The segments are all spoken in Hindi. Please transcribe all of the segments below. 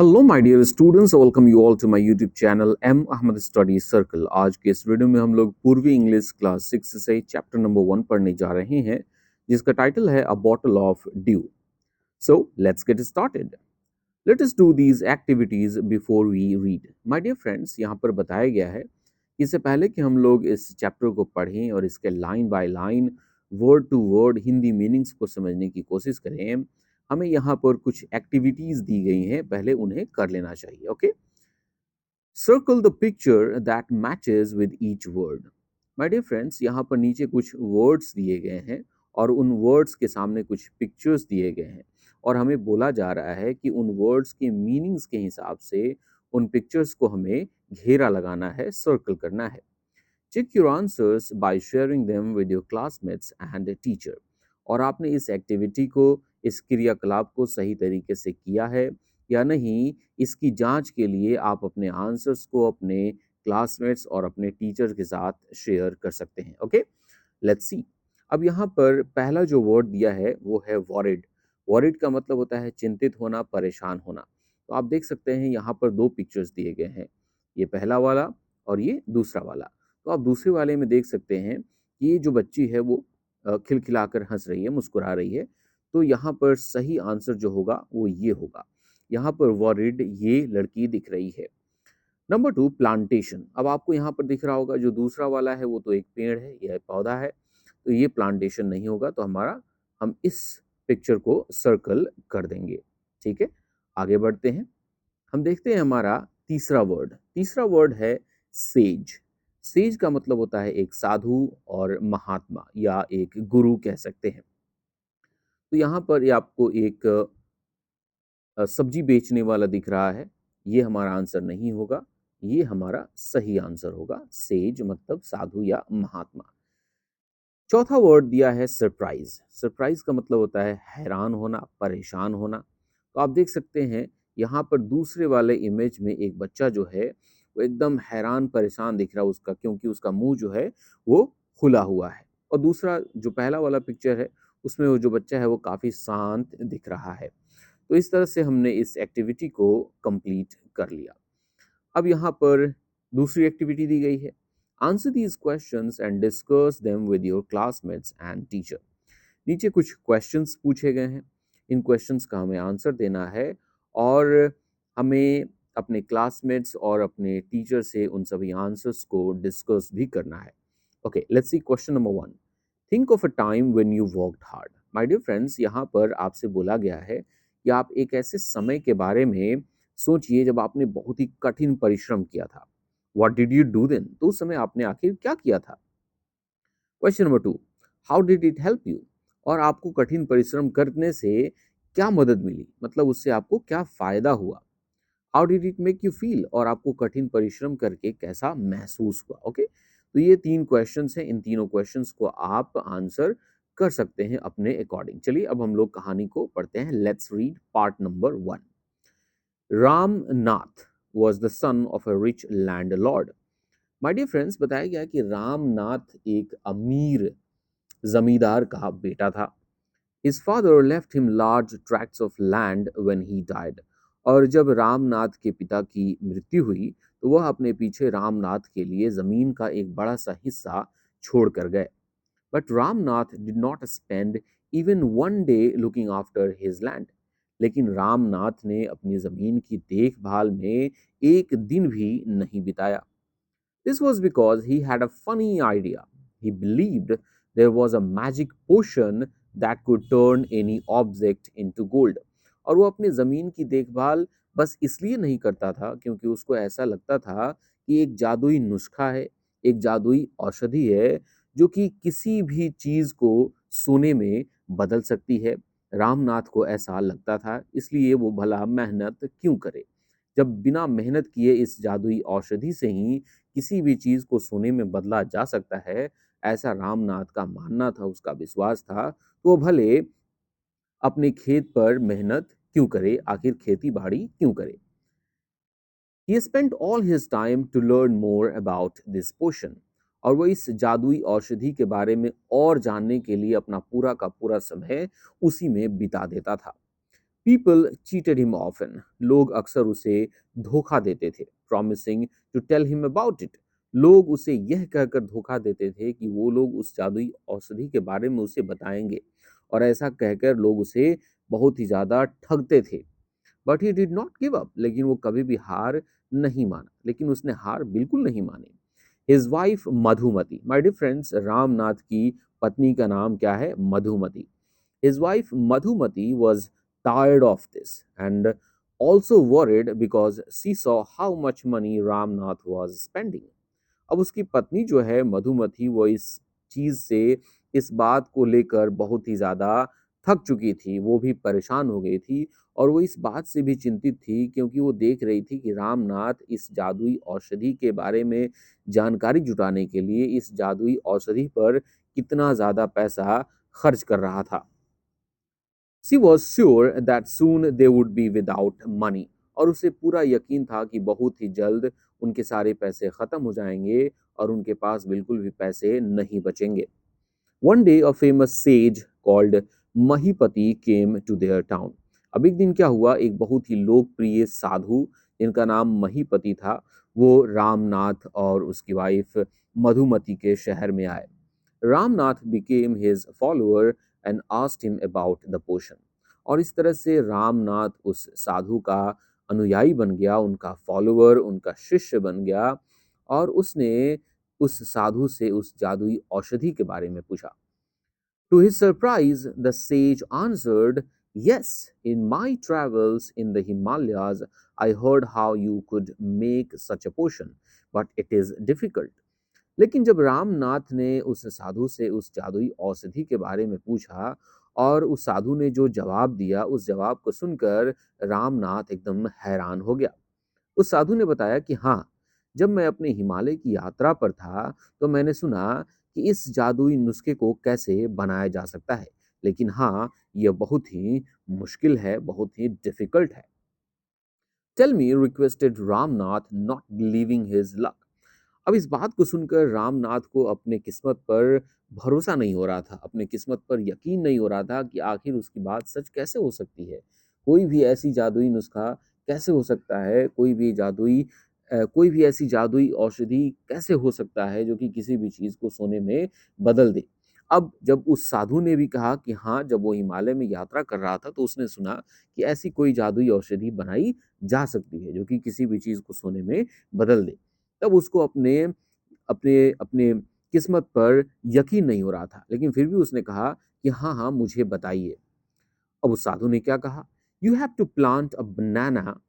Hello my dear students, welcome you all to my YouTube channel M Ahmad study circle. आज के इस वीडियो में हम लोग पूर्वी इंग्लिश क्लास 6 से चैप्टर नंबर 1 पढ़ने जा रहे हैं, जिसका टाइटल है a bottle of dew. So let's get started. Let us do these activities before we read. My dear friends, यहाँ पर बताया गया है कि इससे पहले कि हम लोग इस चैप्टर को पढ़ें और इसके line by line word to word Hindi meanings को समझने की कोशिश करें, हमें यहाँ पर कुछ एक्टिविटीज दी गई हैं, पहले उन्हें कर लेना चाहिए। Okay, circle the picture that matches with each word. My dear friends, यहाँ पर नीचे कुछ वर्ड्स दिए गए हैं और उन वर्ड्स के सामने कुछ पिक्चर्स दिए गए हैं और हमें बोला जा रहा है कि उन वर्ड्स के मीनिंग्स के हिसाब से उन पिक्चर्स को हमें घेरा लगाना है, सर्कल करना है। Check your answers by sharing them with your classmates and teacher. और आपने इस एक्टिविटी को, इस क्रियाकलाप को सही तरीके से किया है या नहीं, इसकी जांच के लिए आप अपने आंसर्स को अपने क्लासमेट्स और अपने टीचर के साथ शेयर कर सकते हैं। ओके, लेट्स सी। अब यहाँ पर पहला जो वर्ड दिया है वो है वॉरिड। वॉरिड का मतलब होता है चिंतित होना, परेशान होना। तो आप देख सकते हैं यहाँ पर दो पिक्चर्स दिए गए हैं, ये पहला वाला और ये दूसरा वाला। तो आप दूसरे वाले में देख सकते हैं कि ये जो बच्ची है वो खिलखिलाकर हंस रही है, मुस्कुरा रही है। तो यहाँ पर सही आंसर जो होगा वो ये होगा। यहाँ पर वॉरिड ये लड़की दिख रही है। Number 2, plantation. अब आपको यहाँ पर दिख रहा होगा जो दूसरा वाला है वो तो एक पेड़ है, यह पौधा है, तो ये प्लांटेशन नहीं होगा। तो हम इस पिक्चर को सर्कल कर देंगे। ठीक है, आगे बढ़ते हैं। हम देखते हैं हमारा तीसरा वर्ड है सेज। सेज का मतलब होता है एक साधु और महात्मा या एक गुरु कह सकते हैं। तो यहाँ पर ये आपको एक सब्जी बेचने वाला दिख रहा है, ये हमारा आंसर नहीं होगा, ये हमारा सही आंसर होगा। सेज मतलब साधु या महात्मा। चौथा वर्ड दिया है सरप्राइज। सरप्राइज का मतलब होता है हैरान होना, परेशान होना। तो आप देख सकते हैं यहाँ पर दूसरे वाले इमेज में एक बच्चा जो है वो एकदम हैरान परेशान दिख रहा है उसका, क्योंकि उसका मुंह जो है वो खुला हुआ है। और दूसरा जो पहला वाला पिक्चर है उसमें वो जो बच्चा है वो काफी शांत दिख रहा है। तो इस तरह से हमने इस एक्टिविटी को कंप्लीट कर लिया। अब यहाँ पर दूसरी एक्टिविटी दी गई है, answer these questions and discuss them with your classmates and teacher. नीचे कुछ क्वेश्चंस पूछे गए हैं, इन क्वेश्चंस का हमें आंसर देना है और हमें अपने क्लासमेट्स और अपने टीचर से उन सभी आंसर्स को डिस्कस भी करना है। Okay, let's see question number 1। Think of a time when you worked hard. My dear friends, यहाँ पर आपसे बोला गया है कि आप एक ऐसे समय के बारे में सोचिए जब आपने बहुत ही कठिन परिश्रम किया था। What did you do then? तो उस समय आपने आखिर क्या किया था? Question number 2, how did it help you? और आपको कठिन परिश्रम करने से क्या मदद मिली, मतलब उससे आपको क्या फायदा हुआ? How did it make you feel? और आपको कठिन परिश्रम करके कैसा महसूस हुआ? ओके, तो ये 3 क्वेश्चंस हैं, इन तीनों क्वेश्चंस को आप आंसर कर सकते हैं अपने अकॉर्डिंग। चलिए अब हम लोग कहानी को पढ़ते हैं। Let's read part number 1। Ramnath was the son of a rich landlord. My dear friends, बताया गया कि रामनाथ एक अमीर जमींदार का बेटा था। His father left him large tracts of land when he died. और जब रामनाथ के पिता की मृत्यु हुई तो वह अपने पीछे रामनाथ के लिए जमीन का एक बड़ा सा हिस्सा छोड़ कर गए। But Ramnath did not spend even one day looking after his land. लेकिन रामनाथ ने अपनी जमीन की देखभाल में एक दिन भी नहीं बिताया। This was because he had a funny idea. He believed there was a magic potion that could turn any object into gold. और वो अपनी ज़मीन की देखभाल बस इसलिए नहीं करता था क्योंकि उसको ऐसा लगता था कि एक जादुई नुस्खा है, एक जादुई औषधि है जो कि किसी भी चीज़ को सोने में बदल सकती है। रामनाथ को ऐसा लगता था, इसलिए वो भला मेहनत क्यों करे जब बिना मेहनत किए इस जादुई औषधि से ही किसी भी चीज को सोने में बदला जा सकता है। ऐसा रामनाथ का मानना था, उसका विश्वास था। तो वो भले अपने खेत पर मेहनत क्यों करे, आखिर खेती बाड़ी क्यों करे। He spent all his time to learn more about this potion. और वो इस जादुई औषधि के बारे में और जानने के लिए अपना पूरा का पूरा समय उसी में बिता देता था। पीपल चीटेड हिम ऑफन, लोग अक्सर उसे धोखा देते थे, promising to tell him about it, लोग उसे यह कहकर धोखा देते थे कि वो लोग उस जादुई औषधि के बारे में उसे बताएंगे, और ऐसा कहकर लोग उसे बहुत ही ज्यादा ठगते थे। But he did not give up, लेकिन वो कभी भी हार नहीं माना, लेकिन उसने हार बिल्कुल नहीं मानी। His wife Madhumati, my dear friends, Ramnath की पत्नी का नाम क्या है? Madhumati. His wife Madhumati was tired of this and also worried because she saw how much money Ramnath was spending. अब उसकी पत्नी जो है मधुमती, वो इस चीज से, इस बात को लेकर बहुत ही ज्यादा थक चुकी थी, वो भी परेशान हो गई थी, और वो इस बात से भी चिंतित थी क्योंकि वो देख रही थी कि रामनाथ इस जादुई औषधि के बारे में जानकारी जुटाने के लिए इस जादुई औषधि पर कितना ज्यादा पैसा खर्च कर रहा था। She was sure that soon they would be without money. और उसे पूरा यकीन था कि बहुत ही जल्द उनके सारे पैसे खत्म हो जाएंगे और उनके पास बिल्कुल भी पैसे नहीं बचेंगे। One day a famous sage called Mahipati came to their town. अब एक दिन क्या हुआ, एक बहुत ही लोकप्रिय साधु जिनका नाम महीपति था, वो रामनाथ और उसकी वाइफ मधुमती के शहर में आए। Ramnath became his follower and asked him about the potion. और इस तरह से रामनाथ उस साधु का अनुयायी बन गया, उनका फॉलोअर, उनका शिष्य बन गया, और उसने उस साधु से उस जादुई औषधि के बारे में पूछा। To his surprise, the sage answered, "Yes, in my travels in the Himalayas, I heard how you could make such a potion, but it is difficult." लेकिन जब रामनाथ ने उस साधु से उस जादुई औषधि के बारे में पूछा, और उस साधु ने जो जवाब दिया, उस जवाब को सुनकर रामनाथ एकदम हैरान हो गया। उस साधु ने बताया कि हाँ, जब मैं अपने हिमालय की यात्रा पर था, तो मैंने सुना कि इस जादुई नुस्खे को कैसे बनाया जा सकता है, लेकिन हाँ, यह बहुत ही मुश्किल है, बहुत ही डिफिकल्ट है। Tell me, requested Ramnath, not believing his luck. अब इस बात को सुनकर रामनाथ को अपने किस्मत पर भरोसा नहीं हो रहा था, अपने किस्मत पर यकीन नहीं हो रहा था कि आखिर उसकी बात सच कैसे हो सकती है। कोई भी ऐसी जादुई नुस्खा कैसे हो सकता है, कोई भी ऐसी जादुई औषधि कैसे हो सकता है जो कि किसी भी चीज को सोने में बदल दे। अब जब उस साधु ने भी कहा कि हाँ, जब वो हिमालय में यात्रा कर रहा था तो उसने सुना कि ऐसी कोई जादुई औषधि बनाई जा सकती है जो कि किसी भी चीज को सोने में बदल दे। तब उसको अपने अपने अपने किस्मत पर यकीन नहीं हो रहा था, लेकिन फिर भी उसने कहा कि हाँ हाँ, मुझे बताइए। अब उस साधु ने क्या कहा? You have to plant a banana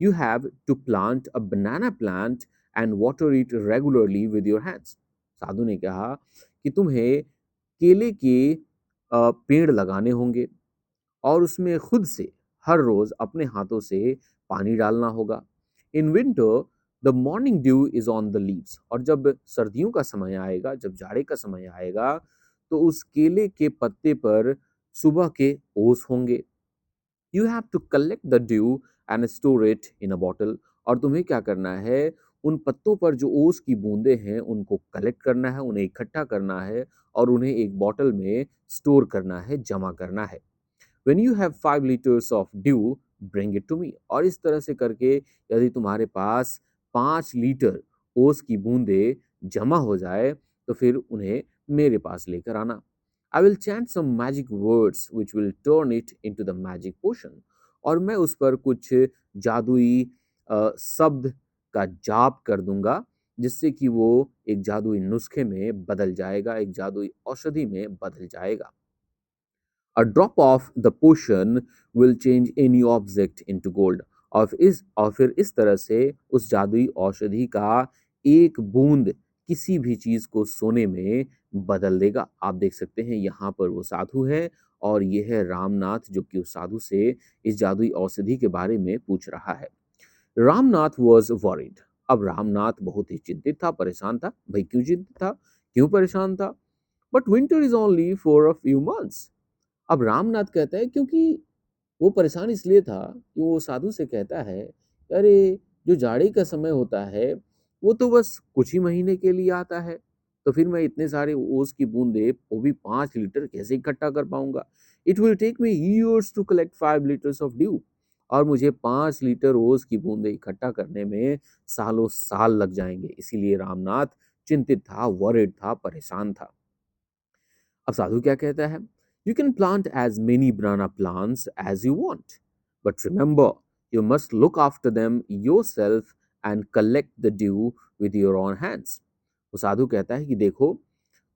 you have to plant a banana plant and water it regularly with your hands. साधु ने कहा कि तुम्हें केले के पेड़ लगाने होंगे, और उसमें खुद से हर रोज अपने हाथों से पानी डालना होगा। In winter the morning due is on the leaves, और जब सर्दियों का समय आएगा, जब जाड़े का समय आएगा, तो उस केले के पत्ते पर सुबह के ओस होंगे। You have to collect the dew and store it in a bottle, और तुम्हें क्या करना है, उन पत्तों पर जो ओस की बूंदें हैं उनको कलेक्ट करना है, उन्हें इकट्ठा करना है, और उन्हें एक बॉटल में स्टोर करना है, जमा करना है। When you have 5 liters of dew, bring it to me. और इस तरह से करके यदि तुम्हारे पास 5 लीटर ओस की बूंदे जमा हो जाए, तो फिर उन्हें मेरे पास लेकर आना। I will chant some magic words which will turn it into the magic potion. और मैं उस पर कुछ जादुई शब्द का जाप कर दूंगा, जिससे कि वो एक जादुई नुस्खे में बदल जाएगा, एक जादुई औषधि में बदल जाएगा। A drop of the potion will change any object into gold. और फिर इस तरह से उस जादुई औषधि का एक बूंद किसी भी चीज को सोने में बदल देगा। आप देख सकते हैं यहाँ पर वो साधु है, और ये है रामनाथ जो कि उस साधु से इस जादुई औषधि के बारे में पूछ रहा है। Ramnath was worried. अब रामनाथ बहुत ही चिंतित था, परेशान था। भाई क्यों चिंतित था, क्यों परेशान था? But winter is only for a few months. अब रामनाथ कहता है, क्योंकि वो परेशान इसलिए था कि वो साधु से कहता है, अरे, जो जाड़े का समय होता है वो तो बस कुछ ही महीने के लिए आता है, तो फिर मैं इतने सारे ओस की बूंदे, वो भी 5 लीटर, कैसे इकट्ठा कर पाऊंगा? It will take me years to collect 5 liters of dew, और मुझे 5 लीटर ओस की बूंदें इकट्ठा करने में सालों साल लग जाएंगे। इसीलिए रामनाथ चिंतित था, वरिड था, परेशान था। अब साधु क्या कहता है? You can plant as many banana plants as you want, but remember you must look after them yourself and collect the dew with your own hands. वो साधु कहता है कि देखो,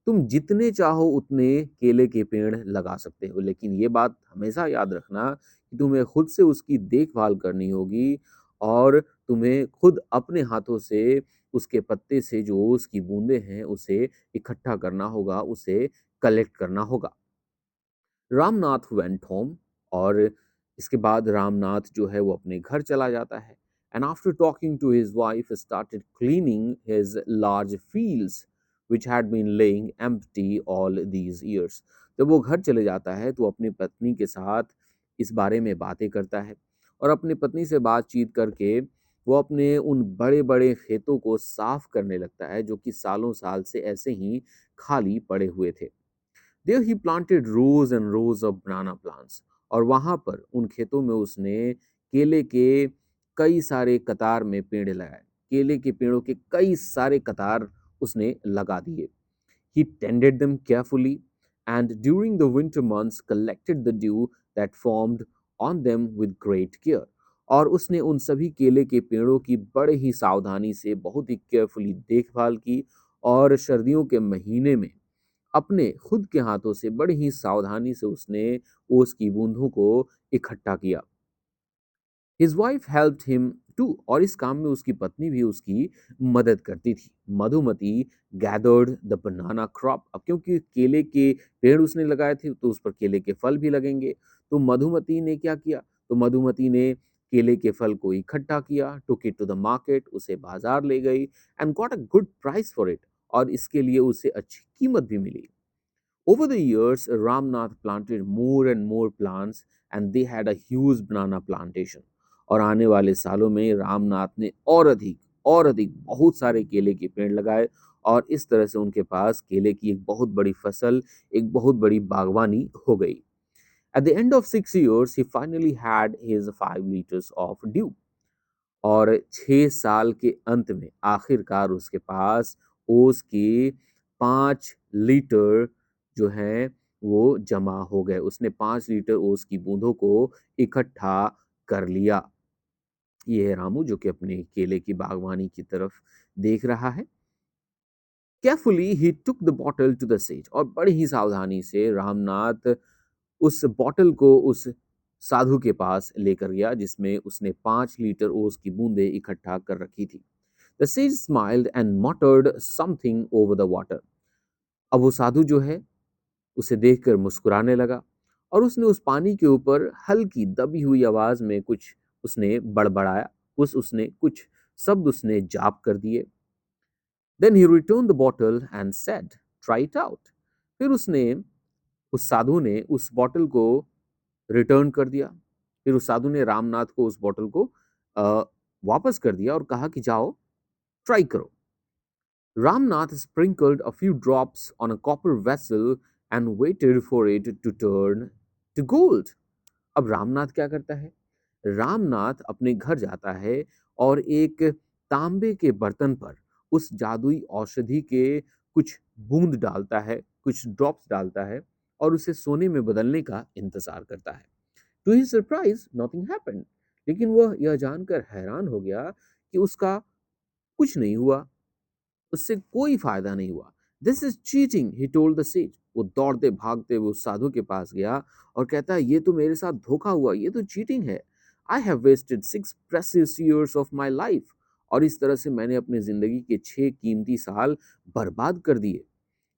तुम जितने चाहो उतने केले के पेड़ लगा सकते हो, लेकिन ये बात हमेशा याद रखना कि तुम्हें खुद से उसकी देखभाल करनी होगी, और तुम्हें खुद अपने हाथों से उसके पत्ते से जो उसकी बूंदें हैं उसे इकट्ठा करना होगा, उसे कलेक्ट करना होगा। रामनाथ वेंट होम, और इसके बाद रामनाथ जो है वो अपने घर चला जाता है। And after talking to his wife started cleaning his large fields which had been laying empty all these years। जब वो घर चले जाता है तो अपनी पत्नी के साथ इस बारे में बातें करता है, और अपनी पत्नी से बातचीत करके वो अपने उन बड़े बड़े खेतों को साफ करने लगता है जो कि सालों साल से ऐसे ही खाली पड़े हुए थे। There he planted rows and rows of banana plants, और वहां पर उन खेतों में उसने केले के कई सारे कतार में पेड़ लगाए। केले के पेड़ों के कई सारे कतार उसने लगा दिए। He tended them carefully, and during the winter months collected the dew that formed on them with great care। और उसने उन सभी केले के पेड़ों की बड़े ही सावधानी से, बहुत ही केयरफुली देखभाल की, और सर्दियों के महीने में अपने खुद के हाथों से बड़ी ही सावधानी से उसने ओस की बूंदों को इकट्ठा किया। His wife helped him too, और इस काम में उसकी पत्नी भी उसकी मदद करती थी। Madhumati gathered the banana crop. अब क्योंकि केले के पेड़ उसने लगाए थे तो उस पर केले के फल भी लगेंगे, तो मधुमती ने क्या किया? तो मधुमती ने केले के फल को इकट्ठा किया, took it to the market, उसे बाजार ले गई, and got a good price for it, और इसके लिए उसे अच्छी कीमत भी मिली। Over the years, Ramnath planted more and more plants, and they had a huge banana plantation। और आने वाले सालों में रामनाथ ने और अधिक बहुत सारे केले के पेड़ लगाए, और इस तरह से उनके पास केले की एक बहुत बड़ी फसल, एक बहुत बड़ी बागवानी हो गई। At the end of 6 years, he finally had his 5 liters of dew। और 6 साल के अंत में आखिरकार उसके पास ओस के 5 लीटर जो है वो जमा हो गए। उसने 5 लीटर ओस की बूंदों को इकट्ठा कर लिया। ये है रामू जो कि अपने केले की बागवानी की तरफ देख रहा है। Carefully he took the bottle to the sage, और बड़ी ही सावधानी से रामनाथ उस बॉटल को उस साधु के पास लेकर गया जिसमें उसने 5 लीटर ओस की बूंदें इकट्ठा कर रखी थी। The sage smiled and मटर्ड something over the water. अब वो साधु जो है उसे देखकर मुस्कुराने लगा, और उसने उस पानी के ऊपर हल्की दबी हुई आवाज में कुछ उसने बड़बड़ाया। उसने कुछ शब्द उसने जाप कर दिए। Then he return the bottle and said, try it out. फिर उसने उस साधु ने उस बॉटल को रिटर्न कर दिया। फिर उस साधु ने रामनाथ को उस बॉटल को अ, वापस कर दिया और कहा कि जाओ ट्राई करो। Ramnath sprinkled a few drops on a copper vessel and waited for it to turn to gold। अब रामनाथ क्या करता है? रामनाथ अपने घर जाता है और एक तांबे के बर्तन पर उस जादुई औषधि के कुछ बूंद डालता है, कुछ ड्रॉप्स डालता है, और उसे सोने में बदलने का इंतजार करता है। To his surprise nothing happened. लेकिन वह यह जानकर हैरान हो गया कि उसका कुछ नहीं हुआ, उससे कोई फायदा नहीं हुआ। This is cheating, he told the sage. वो दौड़ते भागते हुए उस साधु के पास गया और कहता है ये तो मेरे साथ धोखा हुआ, ये तो चीटिंग है। I have wasted 6 precious years of my life. और इस तरह से मैंने अपनी जिंदगी के 6 कीमती साल बर्बाद कर दिए।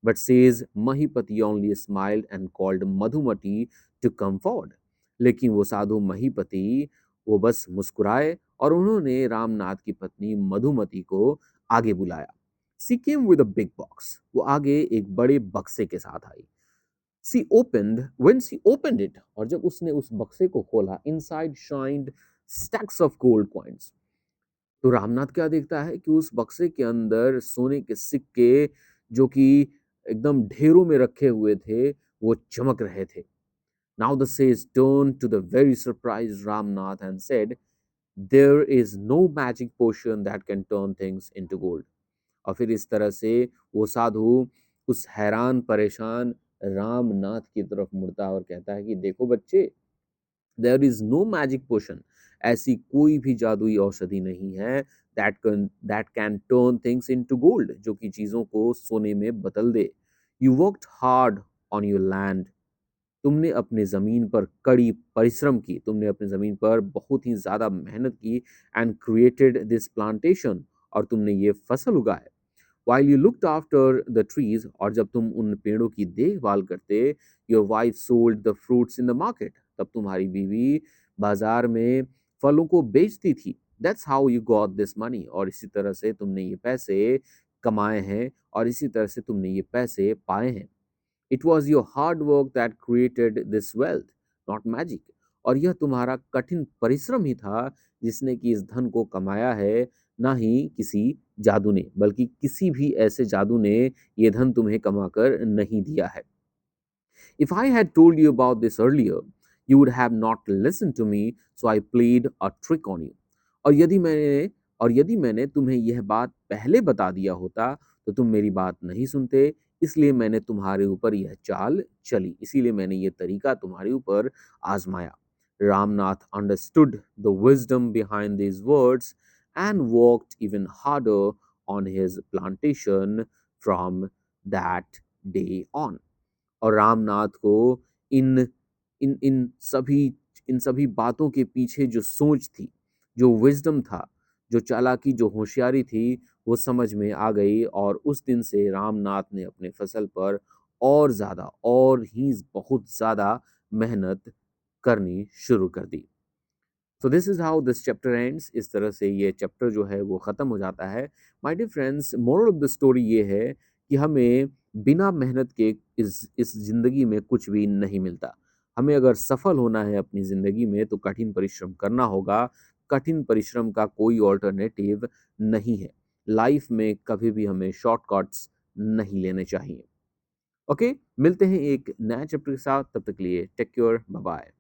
But says Mahipati only smiled and called Madhumati to come forward। लेकिन वो साधु महीपति वो बस मुस्कुराए और उन्होंने रामनाथ की पत्नी मधुमती को आगे बुलाया। She came with a big box। वो आगे एक बड़े बक्से के साथ आई। When she opened it, और जब उसने उस बक्से को खोला, inside shined stacks of gold coins। तो रामनाथ क्या देखता है कि उस बक्से के अंदर सोने के सिक्के जो कि एकदम ढेरों में रखे हुए थे, वो चमक रहे थे। Now the sage turned to the very surprised Ramnath and said, "There is no magic potion that can turn things into gold." और फिर इस तरह से वो साधु उस हैरान परेशान रामनाथ की तरफ मुड़ता है और कहता है कि देखो बच्चे, there is no magic potion, ऐसी कोई भी जादुई औषधि नहीं है that can turn things into gold, जो कि चीजों को सोने में बदल दे। You worked hard on your land, तुमने अपने ज़मीन पर कड़ी परिश्रम की, तुमने अपनी ज़मीन पर बहुत ही ज़्यादा मेहनत की एंड क्रिएटेड दिस प्लांटेशन, और तुमने ये फसल उगाए। While you looked after the trees, और जब तुम उन पेड़ों की देखभाल करते, your wife sold the fruits in the market, तब तुम्हारी बीवी बाजार में फलों को बेचती थी। That's how you got this money, और इसी तरह से तुमने ये पैसे कमाए हैं और इसी तरह से तुमने ये पैसे पाए हैं। It was your hard work that created this wealth, not magic, और यह तुम्हारा कठिन परिश्रम ही था जिसने कि इस धन को कमाया है, ना ही किसी जादू ने, बल्कि किसी भी ऐसे जादू ने ये धन तुम्हें कमाकर नहीं दिया है। If I had told you about this earlier, you would have not listened to me, so I played a trick on you. और यदि मैंने तुम्हें यह बात पहले बता दिया होता, तो तुम मेरी बात नहीं सुनते, इसलिए मैंने तुम्हारे ऊपर यह चाल चली, इसीलिए मैंने यह तरीका तुम्हारे ऊपर आजमाया। Ramnath understood the wisdom behind these words and worked even harder on his plantation from that day on. और रामनाथ को इन इन इन सभी इन सभी बातों के पीछे जो सोच थी, जो विजडम था, जो चालाकी, जो होशियारी थी, वो समझ में आ गई, और उस दिन से रामनाथ ने अपने फसल पर और ज़्यादा और ही बहुत ज़्यादा मेहनत करनी शुरू कर दी। So this is how this chapter ends. इस तरह से ये चैप्टर जो है वो ख़त्म हो जाता है। My dear friends, moral of the story ये है कि हमें बिना मेहनत के इस ज़िंदगी में कुछ भी नहीं मिलता। हमें अगर सफल होना है अपनी ज़िंदगी में तो कठिन परिश्रम करना होगा। कठिन परिश्रम का कोई ऑल्टरनेटिव नहीं है। लाइफ में कभी भी हमें शॉर्टकट्स नहीं लेने चाहिए। ओके, मिलते हैं एक नया चैप्टर के साथ, तब तक के लिए टेक केयर, बाय बाय।